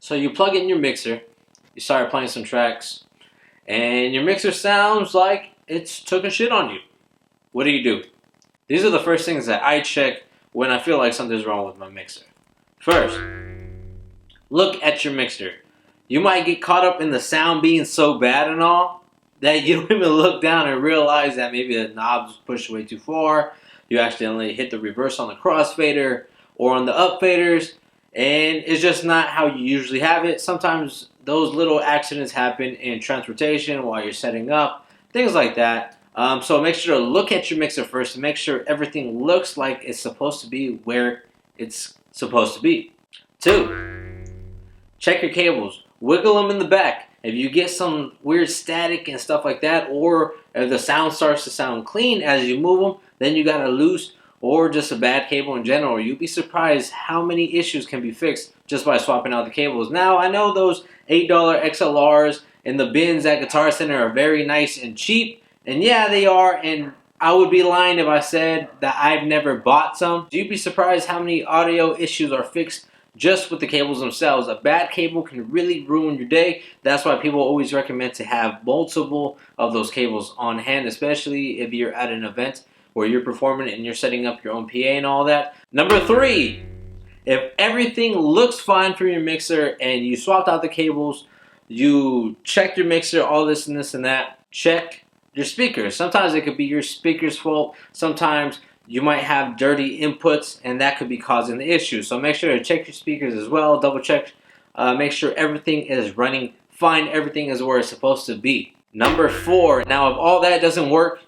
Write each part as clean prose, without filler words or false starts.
So you plug in your mixer, you start playing some tracks, and your mixer sounds like it's took a shit on you. What do? These are the first things that I check when I feel like something's wrong with my mixer. First, look at your mixer. You might get caught up in the sound being so bad and all that you don't even look down and realize that maybe the knob's pushed way too far. You accidentally hit the reverse on the crossfader or on the up faders, and it's just not how you usually have it. Sometimes those little accidents happen in transportation while you're setting up, things like that. So make sure to look at your mixer first and make sure everything looks like it's supposed to be where it's supposed to be. 2. Check your cables. Wiggle them in the back. If you get some weird static and stuff like that, or if the sound starts to sound clean as you move them, then you got a loose or just a bad cable in general. You'll be surprised how many issues can be fixed just by swapping out the cables. Now, I know those $8 XLRs in the bins at Guitar Center are very nice and cheap, and yeah, they are, and I would be lying if I said that I've never bought some. You'd be surprised how many audio issues are fixed just with the cables themselves. A bad cable can really ruin your day. That's why people always recommend to have multiple of those cables on hand, especially if you're at an event where you're performing and you're setting up your own PA and all that. Number 3, if everything looks fine for your mixer and you swapped out the cables, you checked your mixer, all this and this and that, check your speakers. Sometimes it could be your speaker's fault. Sometimes you might have dirty inputs, and that could be causing the issue. So make sure to check your speakers as well. Double check. Make sure everything is running fine. Everything is where it's supposed to be. Number 4. Now, if all that doesn't work,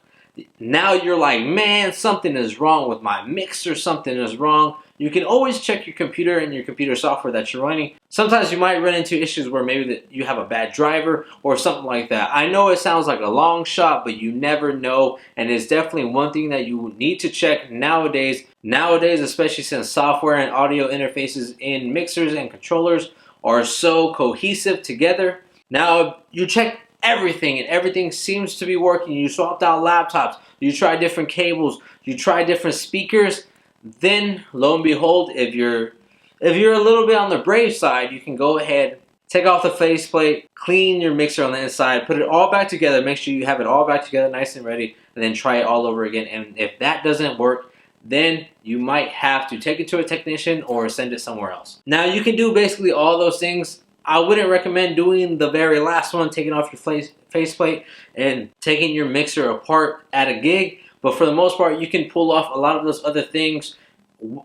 now you're like, man, something is wrong with my mixer. Something is wrong. You can always check your computer and your computer software that you're running. Sometimes you might run into issues where maybe that you have a bad driver or something like that. I know it sounds like a long shot, but you never know, and it's definitely one thing that you need to check nowadays. Nowadays, especially since software and audio interfaces in mixers and controllers are so cohesive together. Now, you check everything and everything seems to be working. You swapped out laptops, you try different cables, you try different speakers. Then, lo and behold, if you're a little bit on the brave side, you can go ahead, take off the faceplate, clean your mixer on the inside, put it all back together, make sure you have it all back together nice and ready, and then try it all over again. And if that doesn't work, then you might have to take it to a technician or send it somewhere else. Now, you can do basically all those things. I wouldn't recommend doing the very last one, taking off your faceplate and taking your mixer apart at a gig. But for the most part, you can pull off a lot of those other things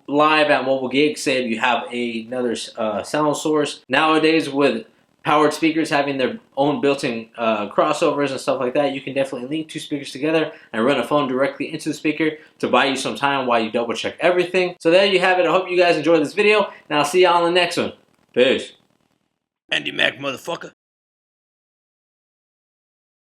live at mobile gigs. Say if you have another sound source. Nowadays, with powered speakers having their own built-in crossovers and stuff like that, you can definitely link 2 speakers together and run a phone directly into the speaker to buy you some time while you double check everything. So there you have it. I hope you guys enjoyed this video, and I'll see you on the next one. Peace. Andy Mac, motherfucker.